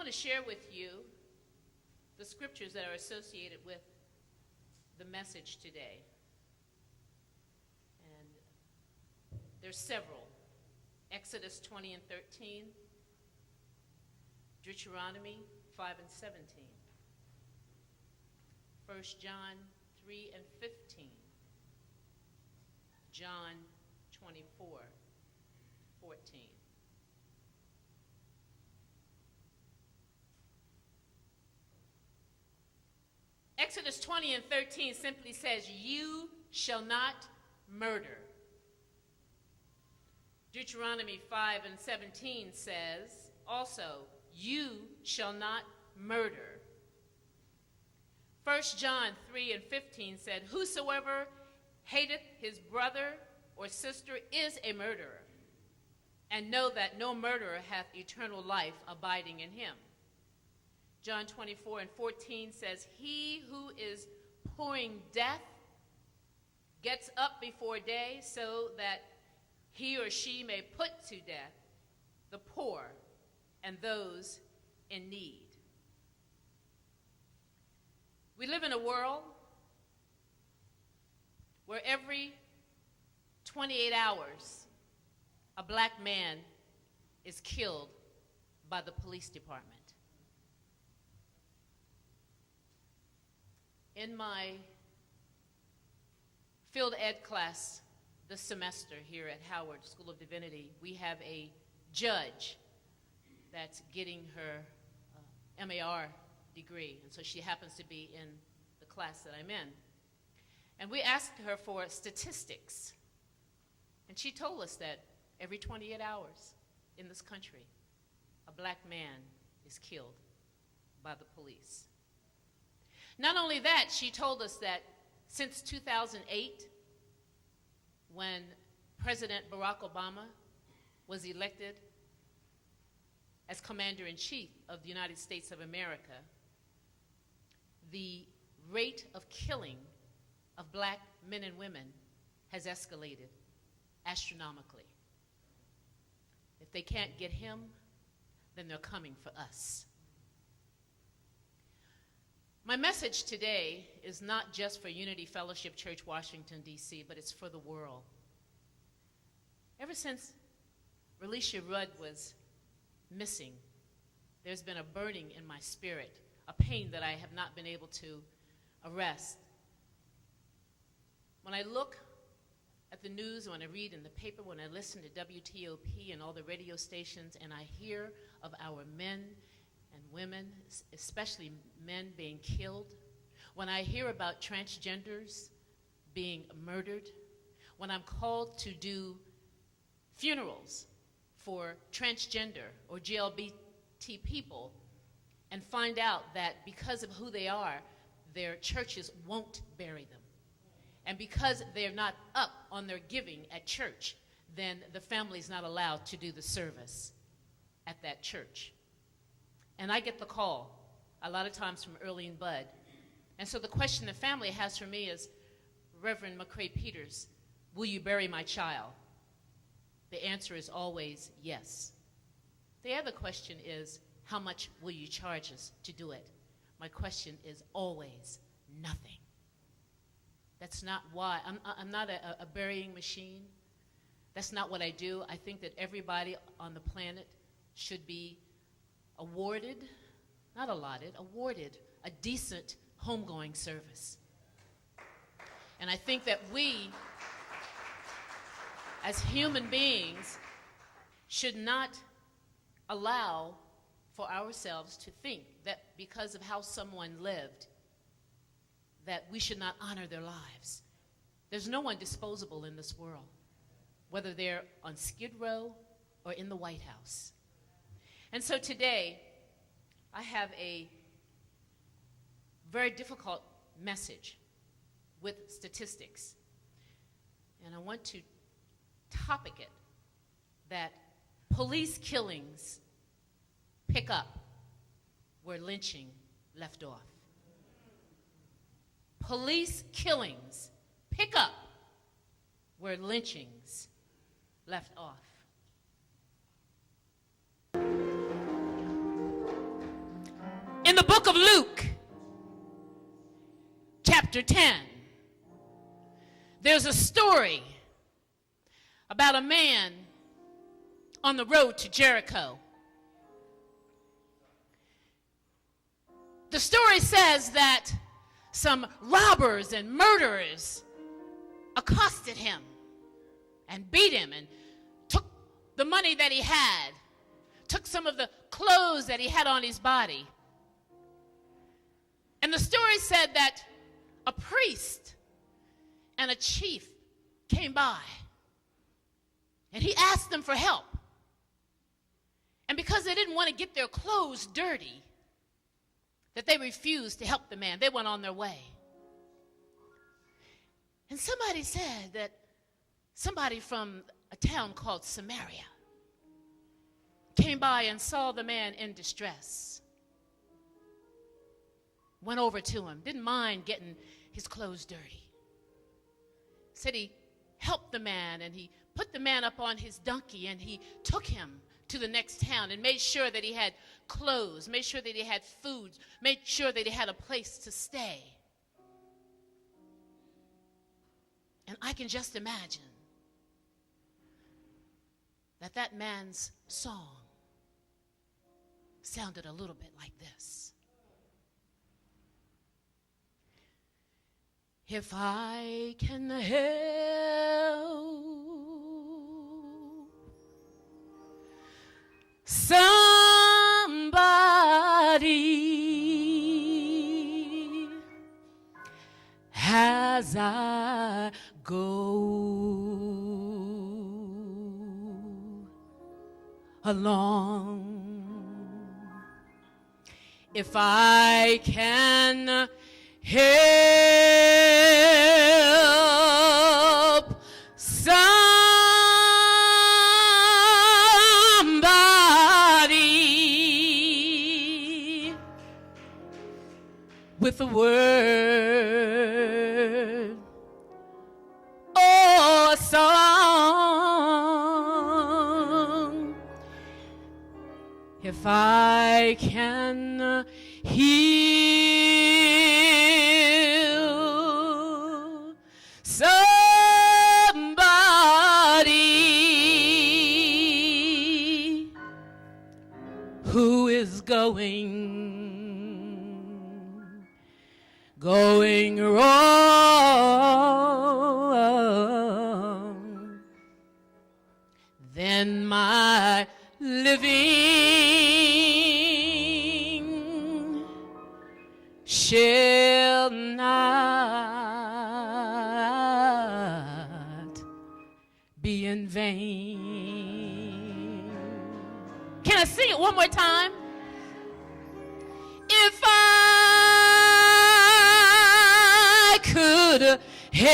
want to share with you the scriptures that are associated with the message today. And there's several. Exodus 20 and 13, Deuteronomy 5 and 17, 1 John 3 and 15, John 24, 14. Exodus 20 and 13 simply says, "You shall not murder." Deuteronomy 5 and 17 says also, "You shall not murder." 1 John 3 and 15 said, "Whosoever hateth his brother or sister is a murderer, and know that no murderer hath eternal life abiding in him." John 24 and 14 says, "He who is pouring death gets up before day, so that he or she may put to death the poor and those in need." We live in a world where every 28 hours a black man is killed by the police department. In my field ed class this semester here at Howard School of Divinity, we have a judge that's getting her MAR degree, and so she happens to be in the class that I'm in. And we asked her for statistics, and she told us that every 28 hours in this country, a black man is killed by the police. Not only that, she told us that since 2008, when President Barack Obama was elected as Commander-in-Chief of the United States of America, the rate of killing of black men and women has escalated astronomically. If they can't get him, then they're coming for us. My message today is not just for Unity Fellowship Church, Washington, D.C., but it's for the world. Ever since Relisha Rudd was missing, there's been a burning in my spirit, a pain that I have not been able to arrest. When I look at the news, when I read in the paper, when I listen to WTOP and all the radio stations, and I hear of our men and women, especially men, being killed, when I hear about transgenders being murdered, when I'm called to do funerals for transgender or GLBT people and find out that because of who they are, their churches won't bury them. And because they're not up on their giving at church, then the family's not allowed to do the service at that church. And I get the call a lot of times from Early and Bud. And so the question the family has for me is, "Reverend McCray-Peters, will you bury my child?" The answer is always yes. The other question is, "How much will you charge us to do it?" My question is always nothing. That's not why. I'm not a burying machine. That's not what I do. I think that everybody on the planet should be awarded, not allotted, awarded a decent homegoing service. And I think that we, as human beings, should not allow for ourselves to think that because of how someone lived, that we should not honor their lives. There's no one disposable in this world, whether they're on Skid Row or in the White House. And so today, I have a very difficult message with statistics. And I want to topic it that police killings pick up where lynching left off. Police killings pick up where lynchings left off. In the book of Luke, chapter 10, there's a story about a man on the road to Jericho. The story says that some robbers and murderers accosted him and beat him and took the money that he had, took some of the clothes that he had on his body. And the story said that a priest and a chief came by, and he asked them for help. And because they didn't want to get their clothes dirty, that they refused to help the man. They went on their way. And somebody said that somebody from a town called Samaria came by and saw the man in distress. Went over to him, didn't mind getting his clothes dirty. Said he helped the man, and he put the man up on his donkey, and he took him to the next town and made sure that he had clothes, made sure that he had food, made sure that he had a place to stay. And I can just imagine that that man's song sounded a little bit like this. If I can help somebody as I go along, if I can help somebody with a word or a song, if I can heal somebody who is going wrong, then my living shall not be in vain. Can I sing it one more time? If I could help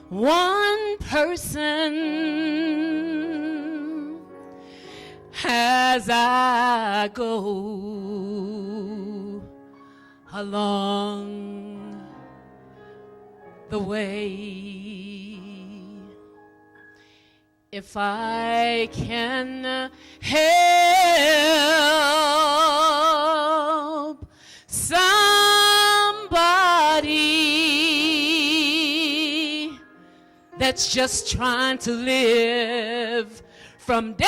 one person as I go along the way, if I can help somebody that's just trying to live from day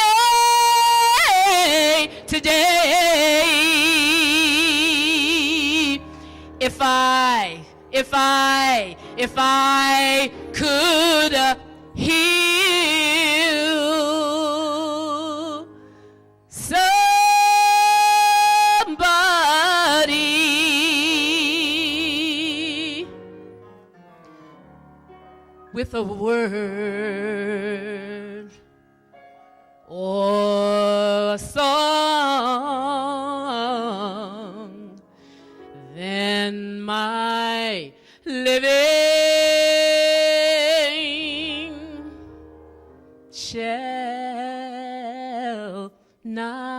to day, if I could heal somebody with a word or a song, then my living shall not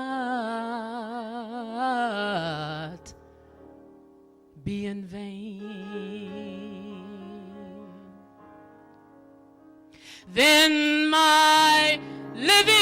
be in vain. Then my living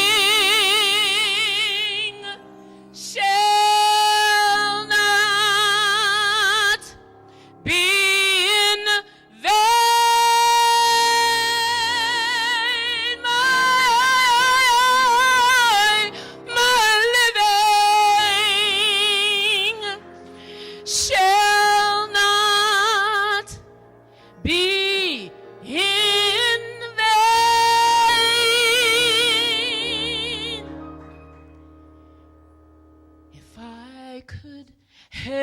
help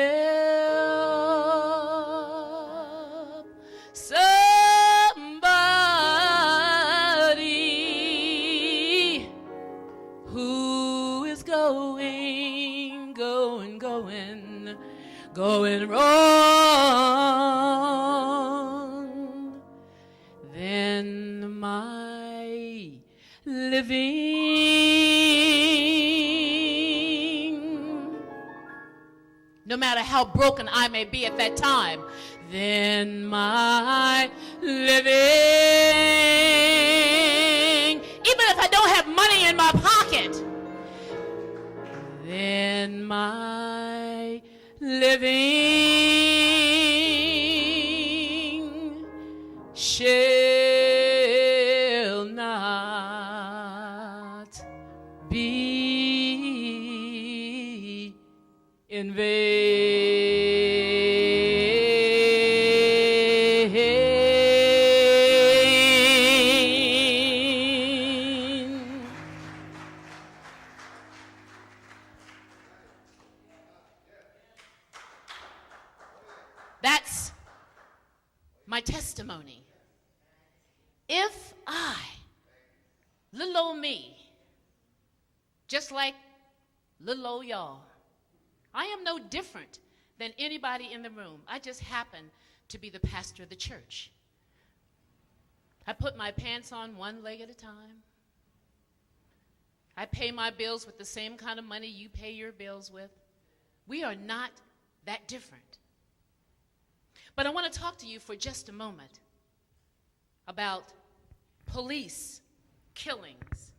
somebody who is going wrong, then my living, no matter how broken I may be at that time, then my living, even if I don't have money in my pocket, then my living shall not be in vain. That's my testimony. If I, little old me, just like little old y'all, I am no different than anybody in the room. I just happen to be the pastor of the church. I put my pants on one leg at a time. I pay my bills with the same kind of money you pay your bills with. We are not that different. But I want to talk to you for just a moment about police killings.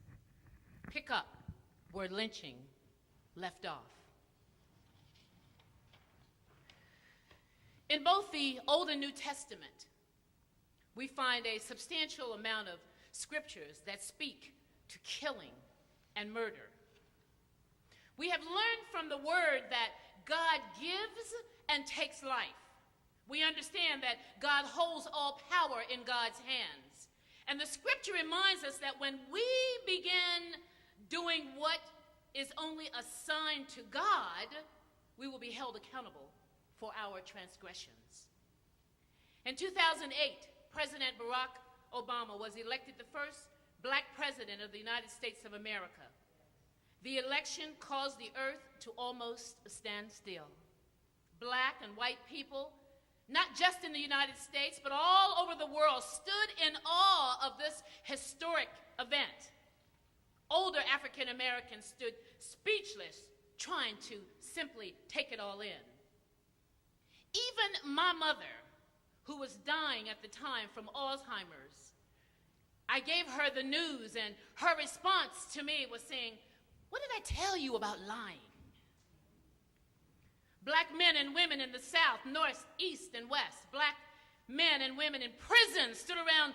Pick up where lynching left off. In both the Old and New Testament, we find a substantial amount of scriptures that speak to killing and murder. We have learned from the word that God gives and takes life. We understand that God holds all power in God's hands. And the scripture reminds us that when we begin doing what is only assigned to God, we will be held accountable for our transgressions. In 2008, President Barack Obama was elected the first black president of the United States of America. The election caused the earth to almost stand still. Black and white people, not just in the United States, but all over the world, stood in awe of this historic event. Older African Americans stood speechless, trying to simply take it all in. Even my mother, who was dying at the time from Alzheimer's, I gave her the news, and her response to me was saying, "What did I tell you about lying?" Black men and women in the South, North, East, and West, black men and women in prison stood around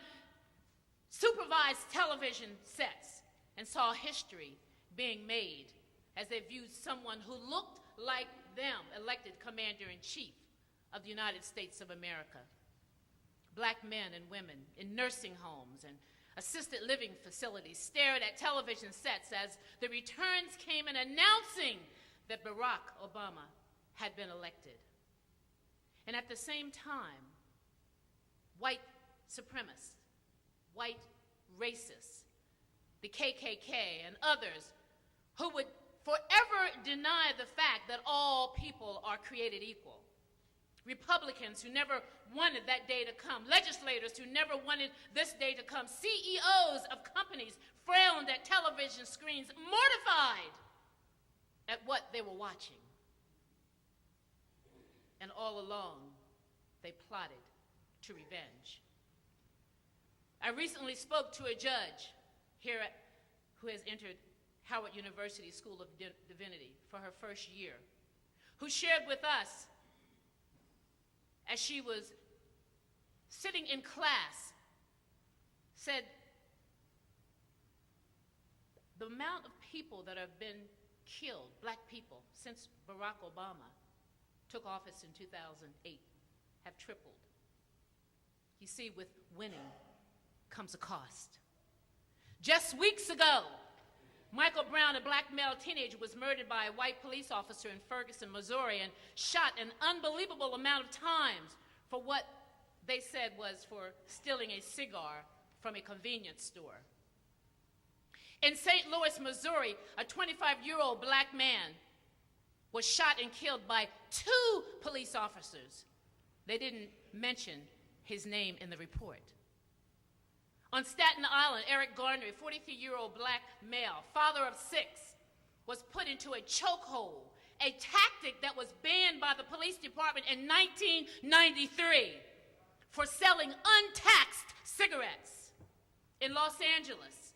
supervised television sets and saw history being made as they viewed someone who looked like them elected commander-in-chief of the United States of America. Black men and women in nursing homes and assisted living facilities stared at television sets as the returns came in announcing that Barack Obama had been elected. And at the same time, white supremacists, white racists, the KKK and others who would forever deny the fact that all people are created equal. Republicans who never wanted that day to come, legislators who never wanted this day to come, CEOs of companies frowned at television screens, mortified at what they were watching. And all along, they plotted to revenge. I recently spoke to a judge here who has entered Howard University School of Divinity for her first year, who shared with us as she was sitting in class, said, the amount of people that have been killed, black people, since Barack Obama took office in 2008 have tripled. You see, with winning comes a cost. Just weeks ago, Michael Brown, a black male teenager, was murdered by a white police officer in Ferguson, Missouri, and shot an unbelievable amount of times for what they said was for stealing a cigar from a convenience store. In St. Louis, Missouri, a 25-year-old black man was shot and killed by 2 police officers. They didn't mention his name in the report. On Staten Island, Eric Garner, a 43-year-old black male, father of 6, was put into a chokehold, a tactic that was banned by the police department in 1993 for selling untaxed cigarettes. In Los Angeles,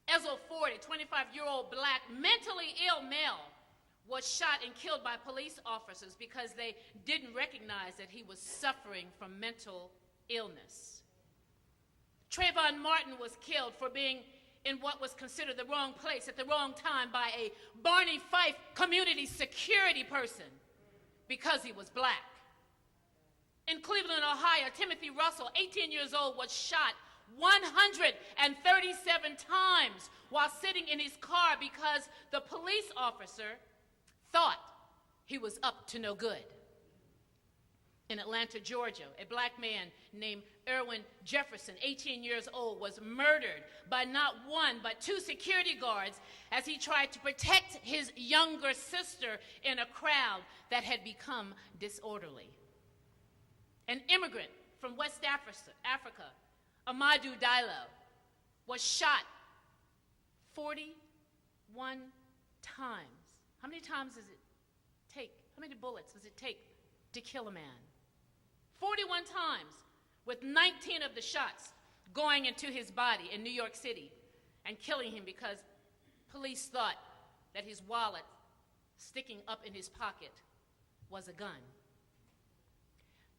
Ezel Ford, a 25-year-old black mentally ill male, was shot and killed by police officers because they didn't recognize that he was suffering from mental illness. Trayvon Martin was killed for being in what was considered the wrong place at the wrong time by a Barney Fife community security person because he was black. In Cleveland, Ohio, Timothy Russell, 18 years old, was shot 137 times while sitting in his car because the police officer thought he was up to no good. In Atlanta, Georgia, a black man named Erwin Jefferson, 18 years old, was murdered by not 1 but 2 security guards as he tried to protect his younger sister in a crowd that had become disorderly. An immigrant from West Africa, Amadou Diallo, was shot 41 times. How many times does it take? How many bullets does it take to kill a man? 41 times, with 19 of the shots going into his body in New York City and killing him because police thought that his wallet sticking up in his pocket was a gun.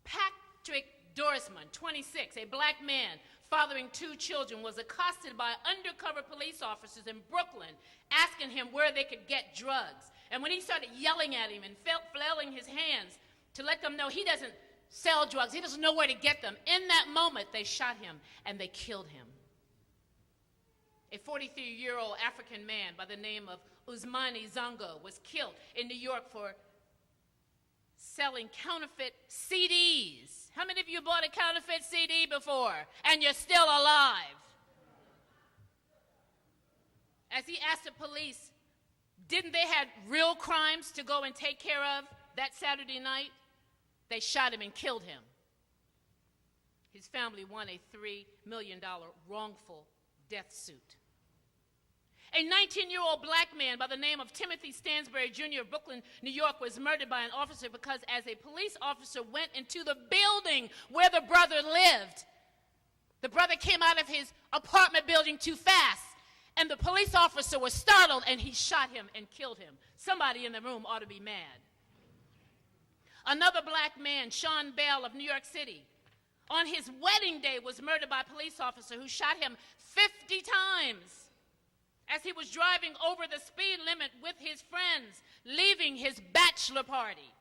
Patrick Dorsman, 26, a black man fathering 2 children, was accosted by undercover police officers in Brooklyn asking him where they could get drugs. And when he started yelling at him and flailing his hands to let them know he doesn't sell drugs, he doesn't know where to get them, in that moment they shot him and they killed him. A 43-year-old African man by the name of Usmani Zongo was killed in New York for selling counterfeit CDs. How many of you bought a counterfeit CD before and you're still alive? As he asked the police, didn't they have real crimes to go and take care of that Saturday night? They shot him and killed him. His family won a $3 million wrongful death suit. A 19-year-old black man by the name of Timothy Stansbury Jr. of Brooklyn, New York, was murdered by an officer because as a police officer went into the building where the brother lived, the brother came out of his apartment building too fast, and the police officer was startled, and he shot him and killed him. Somebody in the room ought to be mad. Another black man, Sean Bell of New York City, on his wedding day was murdered by a police officer who shot him 50 times as he was driving over the speed limit with his friends, leaving his bachelor party.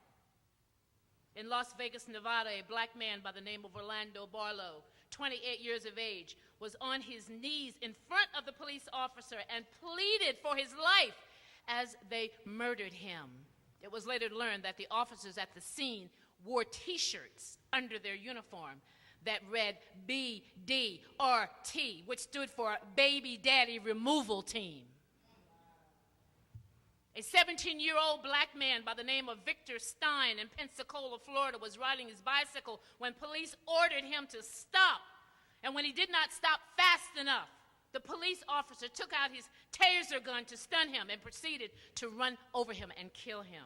In Las Vegas, Nevada, a black man by the name of Orlando Barlow, 28 years of age, was on his knees in front of the police officer and pleaded for his life as they murdered him. It was later learned that the officers at the scene wore T-shirts under their uniform that read BDRT, which stood for Baby Daddy Removal Team. A 17-year-old black man by the name of Victor Stein in Pensacola, Florida, was riding his bicycle when police ordered him to stop. And when he did not stop fast enough, the police officer took out his taser gun to stun him and proceeded to run over him and kill him.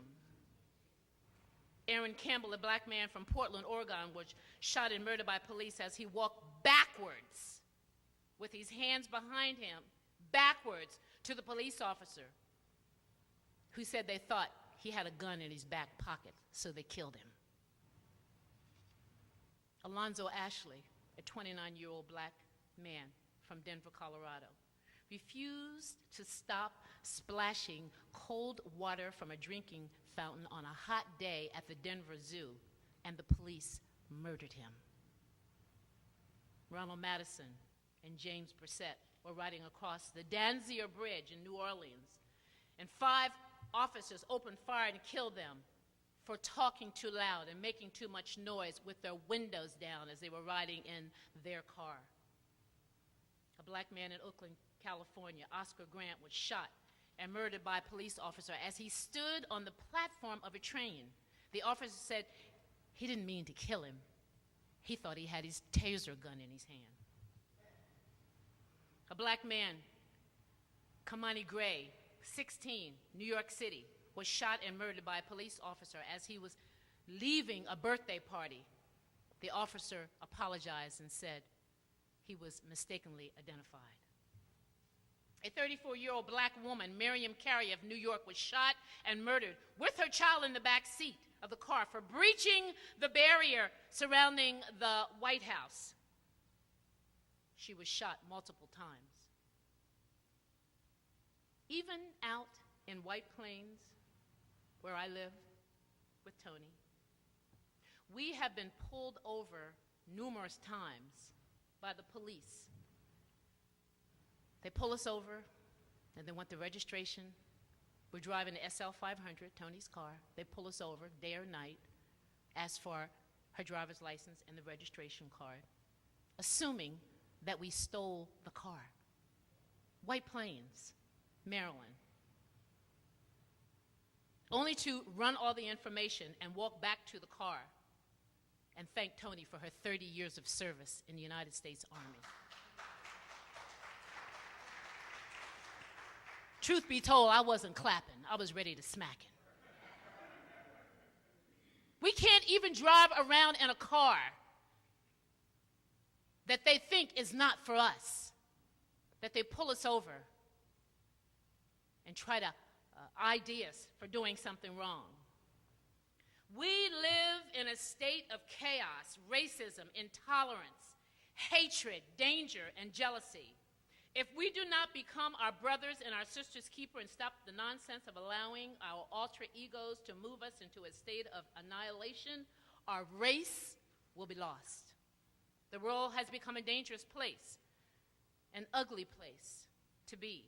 Aaron Campbell, a black man from Portland, Oregon, was shot and murdered by police as he walked backwards with his hands behind him, backwards to the police officer, who said they thought he had a gun in his back pocket, so they killed him. Alonzo Ashley, a 29-year-old black man from Denver, Colorado, refused to stop splashing cold water from a drinking fountain on a hot day at the Denver Zoo, and the police murdered him. Ronald Madison and James Brissett were riding across the Danzier Bridge in New Orleans, and 5 officers opened fire and killed them for talking too loud and making too much noise with their windows down as they were riding in their car. A black man in Oakland, California, Oscar Grant, was shot and murdered by a police officer as he stood on the platform of a train. The officer said he didn't mean to kill him. He thought he had his taser gun in his hand. A black man, Kamani Gray, 16, New York City, was shot and murdered by a police officer as he was leaving a birthday party. The officer apologized and said he was mistakenly identified. A 34-year-old black woman, Miriam Carey of New York, was shot and murdered with her child in the back seat of the car for breaching the barrier surrounding the White House. She was shot multiple times. Even out in White Plains, where I live with Tony, we have been pulled over numerous times by the police. They pull us over, and they want the registration. We're driving the SL 500, Tony's car. They pull us over day or night, ask for her driver's license and the registration card, assuming that we stole the car. White Plains, Maryland. Only to run all the information and walk back to the car and thank Tony for her 30 years of service in the United States Army. Truth be told, I wasn't clapping. I was ready to smack it. We can't even drive around in a car that they think is not for us, that they pull us over and try to ID us for doing something wrong. We live in a state of chaos, racism, intolerance, hatred, danger, and jealousy. If we do not become our brothers and our sisters' keeper and stop the nonsense of allowing our alter egos to move us into a state of annihilation, our race will be lost. The world has become a dangerous place, an ugly place to be.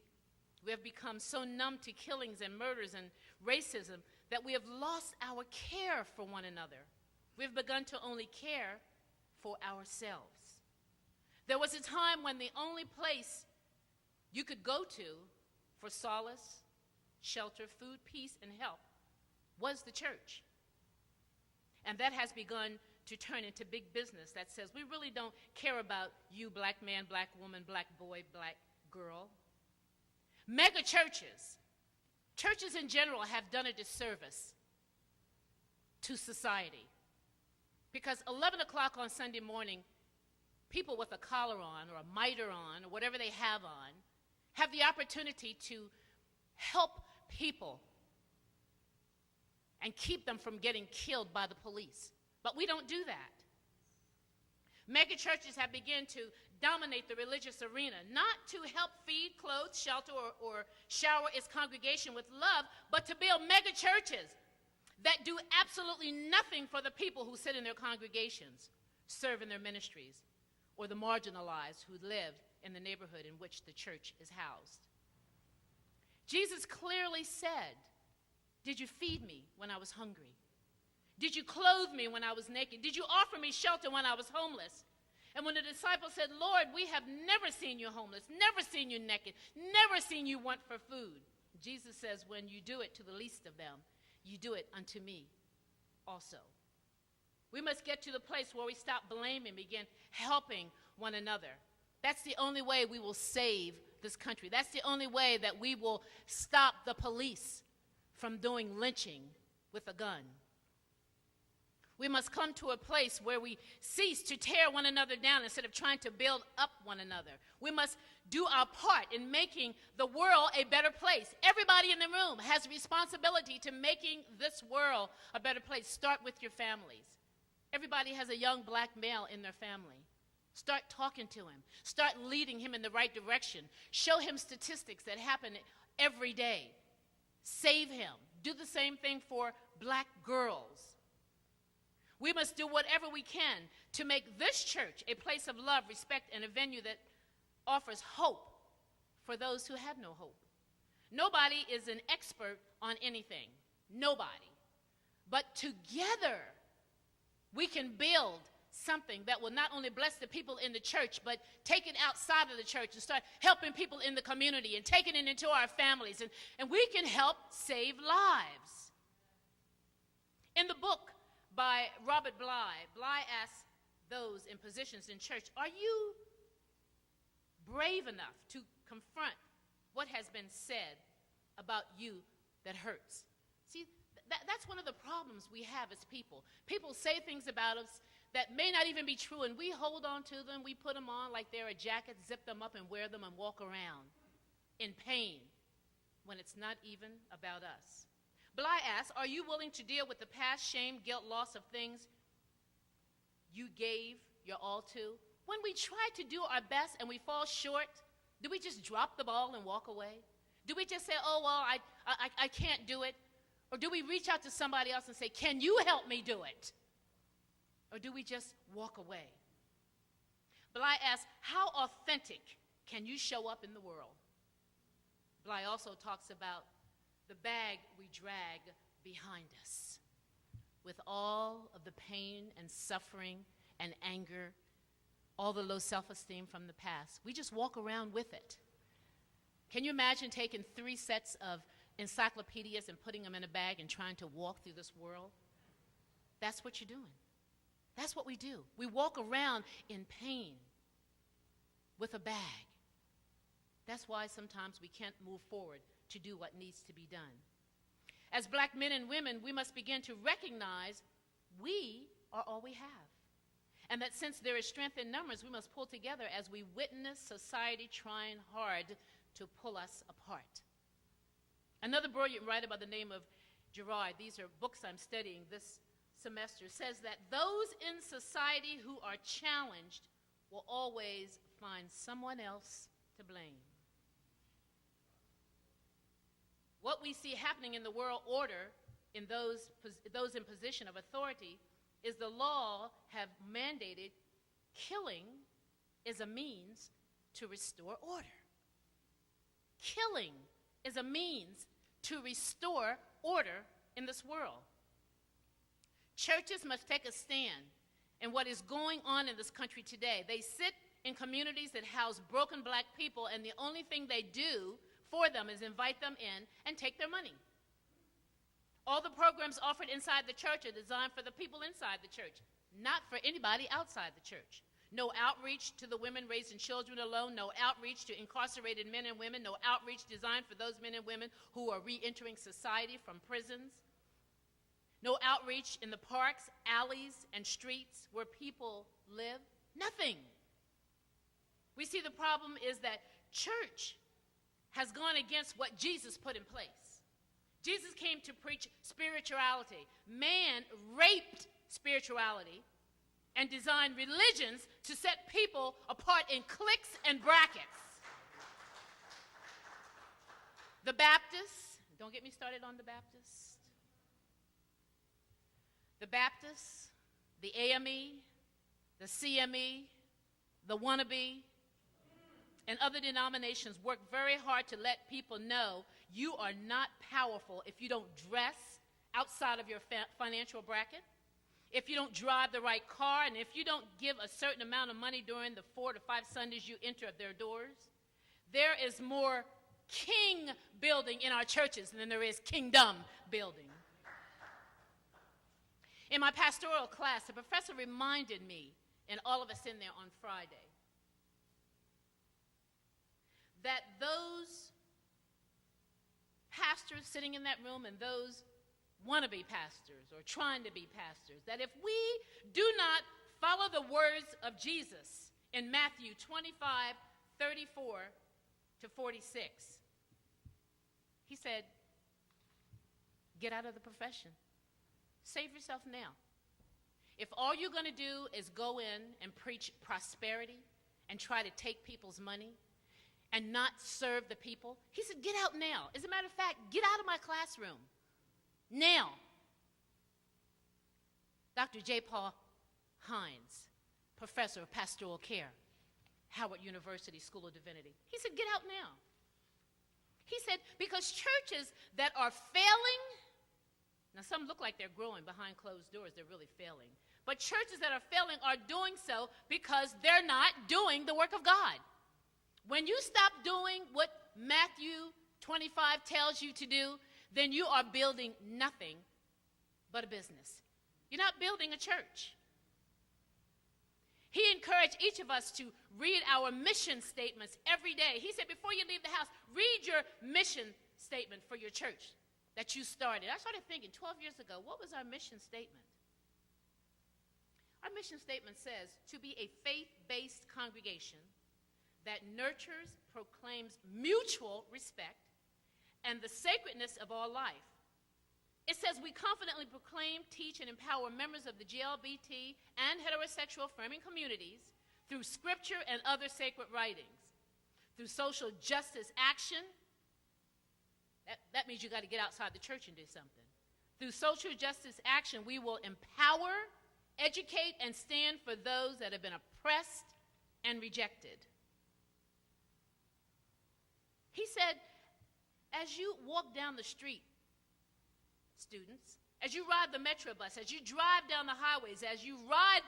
We have become so numb to killings and murders and racism that we have lost our care for one another. We have begun to only care for ourselves. There was a time when the only place you could go to for solace, shelter, food, peace, and help was the church. And that has begun to turn into big business that says we really don't care about you, black man, black woman, black boy, black girl. Mega churches, churches in general, have done a disservice to society. Because 11 o'clock on Sunday morning, people with a collar on or a mitre on or whatever they have on have the opportunity to help people and keep them from getting killed by the police. But we don't do that. Mega churches have begun to dominate the religious arena, not to help feed, clothe, shelter, or shower its congregation with love, but to build mega churches that do absolutely nothing for the people who sit in their congregations, serve in their ministries, or the marginalized who live in the neighborhood in which the church is housed. Jesus clearly said, "Did you feed me when I was hungry? Did you clothe me when I was naked? Did you offer me shelter when I was homeless?" And when the disciples said, "Lord, we have never seen you homeless, never seen you naked, never seen you want for food," Jesus says, "When you do it to the least of them, you do it unto me also." We must get to the place where we stop blaming, begin helping one another. That's the only way we will save this country. That's the only way that we will stop the police from doing lynching with a gun. We must come to a place where we cease to tear one another down instead of trying to build up one another. We must do our part in making the world a better place. Everybody in the room has a responsibility to making this world a better place. Start with your families. Everybody has a young black male in their family. Start talking to him. Start leading him in the right direction. Show him statistics that happen every day. Save him. Do the same thing for black girls. We must do whatever we can to make this church a place of love, respect, and a venue that offers hope for those who have no hope. Nobody is an expert on anything. Nobody. But together, we can build something that will not only bless the people in the church, but take it outside of the church and start helping people in the community and taking it into our families. And we can help save lives. In the book by Robert Bly asks those in positions in church, are you brave enough to confront what has been said about you that hurts? See, that's one of the problems we have as people. People say things about us that may not even be true, and we hold on to them, we put them on like they're a jacket, zip them up and wear them and walk around in pain when it's not even about us. Bly asks, are you willing to deal with the past shame, guilt, loss of things you gave your all to? When we try to do our best and we fall short, do we just drop the ball and walk away? Do we just say, oh, well, I can't do it? Or do we reach out to somebody else and say, can you help me do it? Or do we just walk away? Bly asks, how authentic can you show up in the world? Bly also talks about the bag we drag behind us with all of the pain and suffering and anger, all the low self-esteem from the past. We just walk around with it. Can you imagine taking 3 sets of encyclopedias and putting them in a bag and trying to walk through this world? That's what you're doing. That's what we do. We walk around in pain with a bag. That's why sometimes we can't move forward to do what needs to be done. As black men and women, we must begin to recognize we are all we have. And that since there is strength in numbers, we must pull together as we witness society trying hard to pull us apart. Another brilliant writer by the name of Gerard, these are books I'm studying this semester, says that those in society who are challenged will always find someone else to blame. What we see happening in the world order in those in position of authority is the law have mandated killing is a means to restore order. Killing is a means to restore order in this world. Churches must take a stand in what is going on in this country today. They sit in communities that house broken black people, and the only thing they do for them is invite them in and take their money. All the programs offered inside the church are designed for the people inside the church, not for anybody outside the church. No outreach to the women raising children alone, no outreach to incarcerated men and women, no outreach designed for those men and women who are re-entering society from prisons. No outreach in the parks, alleys, and streets where people live. Nothing. We see the problem is that church has gone against what Jesus put in place. Jesus came to preach spirituality. Man raped spirituality and designed religions to set people apart in cliques and brackets. The Baptists, don't get me started on the Baptists. The Baptists, the AME, the CME, the wannabe, and other denominations work very hard to let people know you are not powerful if you don't dress outside of your financial bracket, if you don't drive the right car, and if you don't give a certain amount of money during the 4 to 5 Sundays you enter their doors. There is more king building in our churches than there is kingdom building. In my pastoral class, the professor reminded me, and all of us in there on Friday, that those pastors sitting in that room and those wannabe pastors or trying to be pastors, that if we do not follow the words of Jesus in Matthew 25, 34 to 46, he said, get out of the profession. Save yourself now. If all you're going to do is go in and preach prosperity and try to take people's money and not serve the people, he said, get out now. As a matter of fact, get out of my classroom now. Dr. J. Paul Hines, professor of pastoral care, Howard University School of Divinity, he said, get out now. He said, because churches that are failing, now some look like they're growing behind closed doors, they're really failing. But churches that are failing are doing so because they're not doing the work of God. When you stop doing what Matthew 25 tells you to do, then you are building nothing but a business. You're not building a church. He encouraged each of us to read our mission statements every day. He said, before you leave the house, read your mission statement for your church that you started. I started thinking 12 years ago, what was our mission statement? Our mission statement says, to be a faith-based congregation that nurtures, proclaims mutual respect, and the sacredness of all life. It says we confidently proclaim, teach, and empower members of the GLBT and heterosexual affirming communities through scripture and other sacred writings, through social justice action. That means you got to get outside the church and do something. Through social justice action, we will empower, educate, and stand for those that have been oppressed and rejected. He said, as you walk down the street, students, as you ride the metro bus, as you drive down the highways, as you ride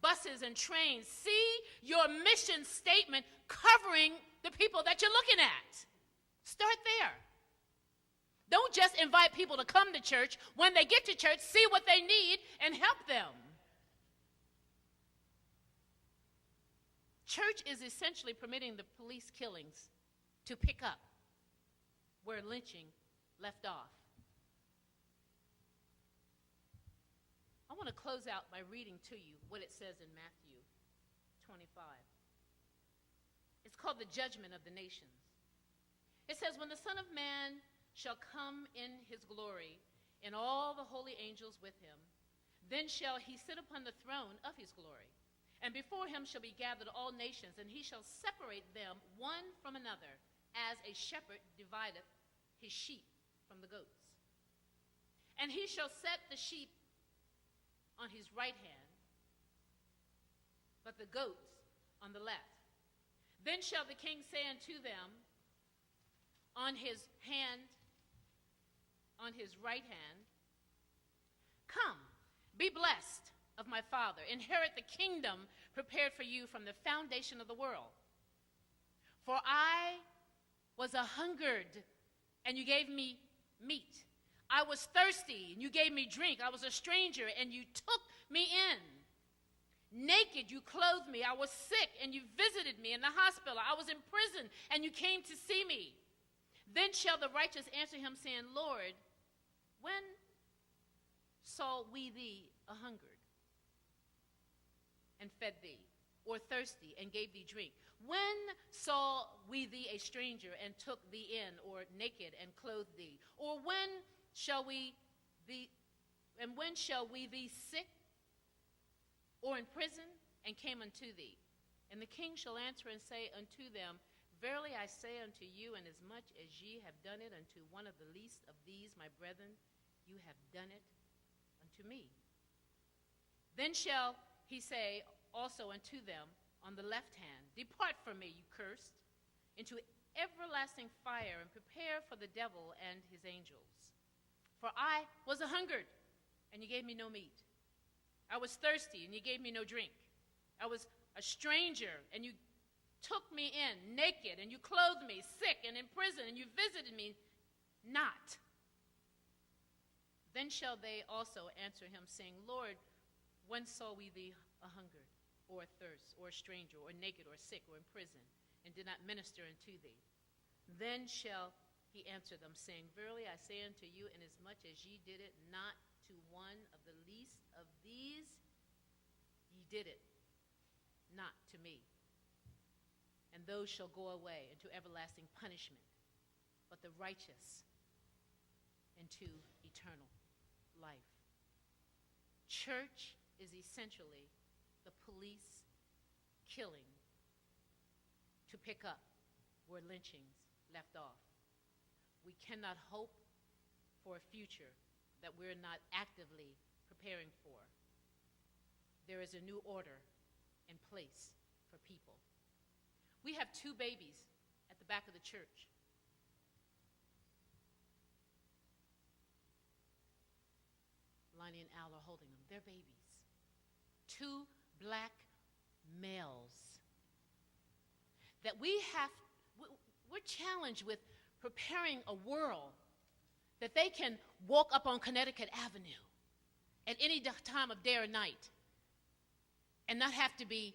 buses and trains, see your mission statement covering the people that you're looking at. Start there. Don't just invite people to come to church. When they get to church, see what they need and help them. Church is essentially permitting the police killings to pick up where lynching left off. I want to close out by reading to you what it says in Matthew 25. It's called the judgment of the nations. It says, when the Son of Man shall come in his glory, and all the holy angels with him, then shall he sit upon the throne of his glory. And before him shall be gathered all nations, and he shall separate them one from another, as a shepherd divideth his sheep from the goats. And he shall set the sheep on his right hand, but the goats on the left. Then shall the king say unto them on his right hand, come, be blessed of my Father, inherit the kingdom prepared for you from the foundation of the world. For I was a-hungered, and you gave me meat. I was thirsty, and you gave me drink. I was a stranger, and you took me in. Naked, you clothed me. I was sick, and you visited me in the hospital. I was in prison, and you came to see me. Then shall the righteous answer him, saying, Lord, when saw we thee a-hungered, and fed thee, or thirsty, and gave thee drink? When saw we thee a stranger, and took thee in, or naked, and clothed thee? Or when shall we thee sick, or in prison, and came unto thee? And the king shall answer and say unto them, verily I say unto you, inasmuch as ye have done it unto one of the least of these my brethren, you have done it unto me. Then shall he say also unto them on the left hand, depart from me, you cursed, into everlasting fire, and prepare for the devil and his angels. For I was a-hungered, and you gave me no meat. I was thirsty, and you gave me no drink. I was a stranger, and you took me in, naked, and you clothed me, sick and in prison, and you visited me not. Then shall they also answer him, saying, Lord, when saw we thee a-hungered, or athirst, or a stranger, or naked, or sick, or in prison, and did not minister unto thee? Then shall he answer them, saying, verily I say unto you, inasmuch as ye did it not to one of the least of these, ye did it not to me. And those shall go away into everlasting punishment, but the righteous into eternal life. Church is essentially the police killing to pick up where lynchings left off. We cannot hope for a future that we're not actively preparing for. There is a new order in place for people. We have 2 babies at the back of the church. Imani and Al are holding them. They're babies. 2 black males. That we're challenged with preparing a world that they can walk up on Connecticut Avenue at any time of day or night and not have to be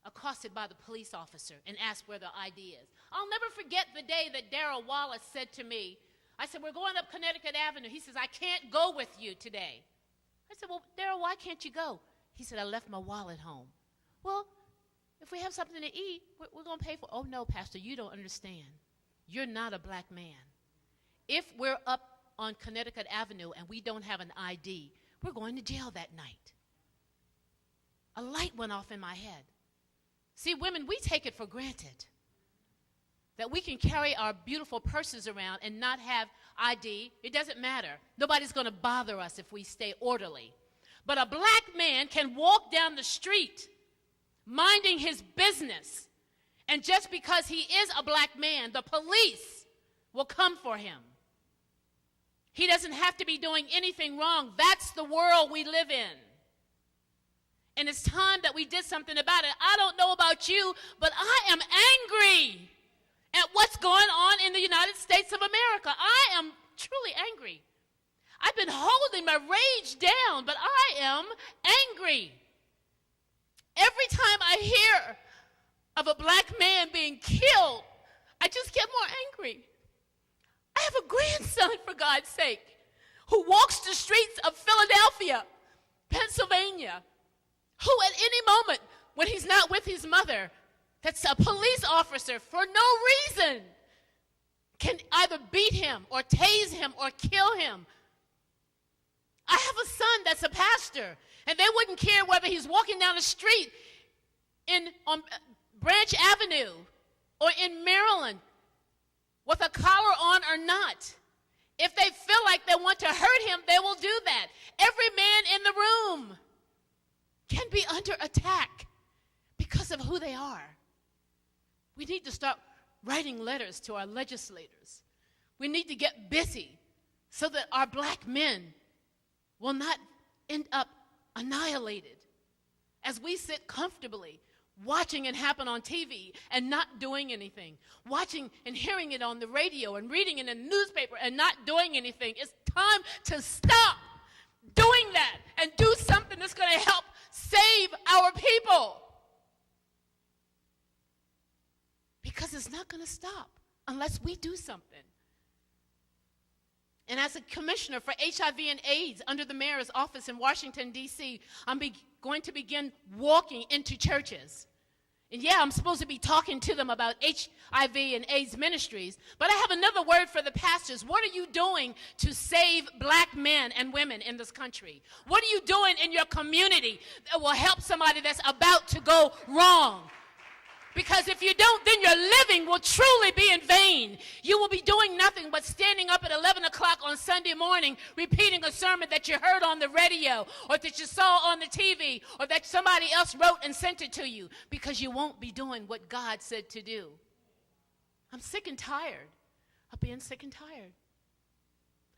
accosted by the police officer and asked where the ID is. I'll never forget the day that Darrell Wallace said to me, I said, we're going up Connecticut Avenue. He says, I can't go with you today. I said, well, Darrell, why can't you go? He said, I left my wallet home. Well, if we have something to eat, we're going to pay for it. Oh, no, Pastor, you don't understand. You're not a black man. If we're up on Connecticut Avenue and we don't have an ID, we're going to jail that night. A light went off in my head. See, women, we take it for granted that we can carry our beautiful purses around and not have ID. It doesn't matter. Nobody's going to bother us if we stay orderly. But a black man can walk down the street minding his business, and just because he is a black man, the police will come for him. He doesn't have to be doing anything wrong. That's the world we live in. And it's time that we did something about it. I don't know about you, but I am angry at what's going on in the United States of America. I am truly angry. I've been holding my rage down, but I am angry. Every time I hear of a black man being killed, I just get more angry. I have a grandson, for God's sake, who walks the streets of Philadelphia, Pennsylvania, who at any moment, when he's not with his mother, that's a police officer for no reason, can either beat him or tase him or kill him. I have a son that's a pastor, and they wouldn't care whether he's walking down the street on Branch Avenue or in Maryland with a collar on or not. If they feel like they want to hurt him, they will do that. Every man in the room can be under attack because of who they are. We need to start writing letters to our legislators. We need to get busy so that our black men will not end up annihilated as we sit comfortably watching it happen on TV and not doing anything, watching and hearing it on the radio and reading it in the newspaper and not doing anything. It's time to stop doing that and do something that's going to help save our people. Because it's not going to stop unless we do something. And as a commissioner for HIV and AIDS under the mayor's office in Washington, D.C., I'm going to begin walking into churches. And yeah, I'm supposed to be talking to them about HIV and AIDS ministries, but I have another word for the pastors. What are you doing to save black men and women in this country? What are you doing in your community that will help somebody that's about to go wrong? Because if you don't, then your living will truly be in vain. You will be doing nothing but standing up at 11 o'clock on Sunday morning, repeating a sermon that you heard on the radio, or that you saw on the TV, or that somebody else wrote and sent it to you, because you won't be doing what God said to do. I'm sick and tired of being sick and tired.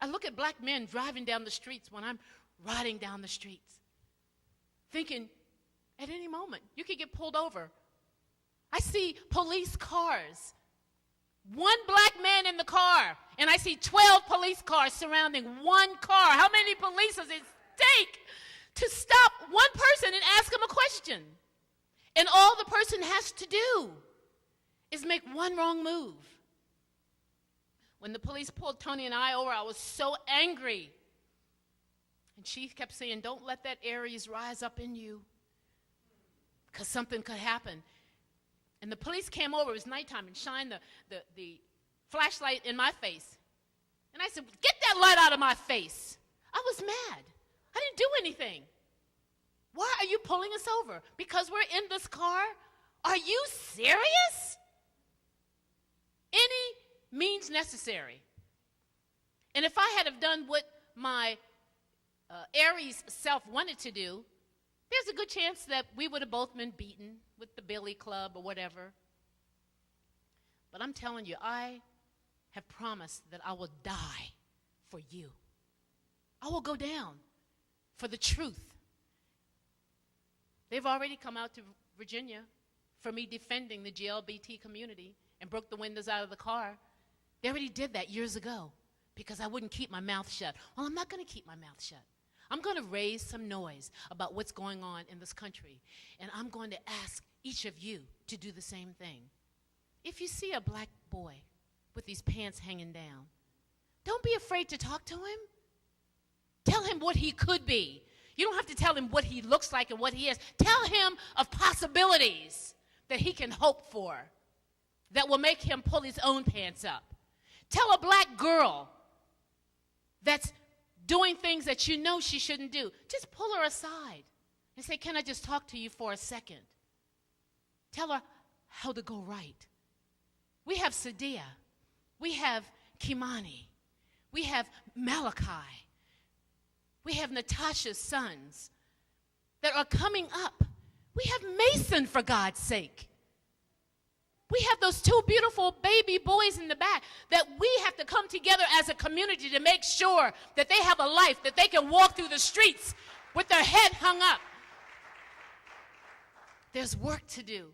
I look at black men driving down the streets when I'm riding down the streets, thinking at any moment you could get pulled over. I see police cars, one black man in the car, and I see 12 police cars surrounding one car. How many police does it take to stop one person and ask him a question? And all the person has to do is make one wrong move. When the police pulled Tony and I over, I was so angry. And she kept saying, don't let that Aries rise up in you, because something could happen. And the police came over, it was nighttime, and shined the flashlight in my face. And I said, get that light out of my face. I was mad. I didn't do anything. Why are you pulling us over? Because we're in this car? Are you serious? Any means necessary. And if I had have done what my Aries self wanted to do, there's a good chance that we would have both been beaten with the billy club or whatever. But I'm telling you, I have promised that I will die for you. I will go down for the truth. They've already come out to Virginia for me defending the GLBT community and broke the windows out of the car. They already did that years ago because I wouldn't keep my mouth shut. Well, I'm not going to keep my mouth shut. I'm going to raise some noise about what's going on in this country, and I'm going to ask each of you to do the same thing. If you see a black boy with these pants hanging down, don't be afraid to talk to him. Tell him what he could be. You don't have to tell him what he looks like and what he is. Tell him of possibilities that he can hope for that will make him pull his own pants up. Tell a black girl that's doing things that you know she shouldn't do, just pull her aside and say, can I just talk to you for a second? Tell her how to go right. We have Sadia. We have Kimani. We have Malachi. We have Natasha's sons that are coming up. We have Mason, for God's sake. We have those two beautiful baby boys in the back that we have to come together as a community to make sure that they have a life, that they can walk through the streets with their head hung up. There's work to do.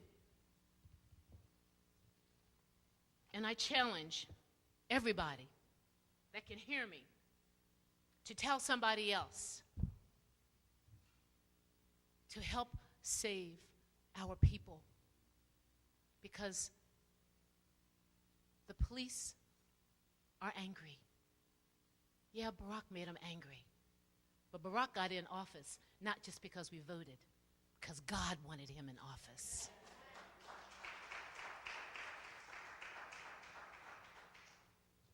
And I challenge everybody that can hear me to tell somebody else to help save our people. Because the police are angry. Yeah, Barack made them angry. But Barack got in office not just because we voted, because God wanted him in office.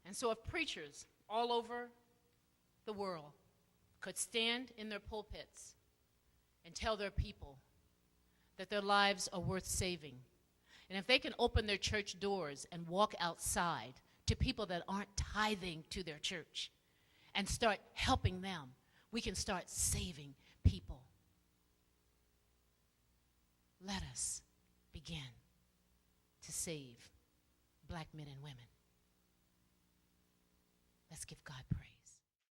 And so if preachers all over the world could stand in their pulpits and tell their people that their lives are worth saving, and if they can open their church doors and walk outside to people that aren't tithing to their church and start helping them, we can start saving people. Let us begin to save black men and women. Let's give God praise.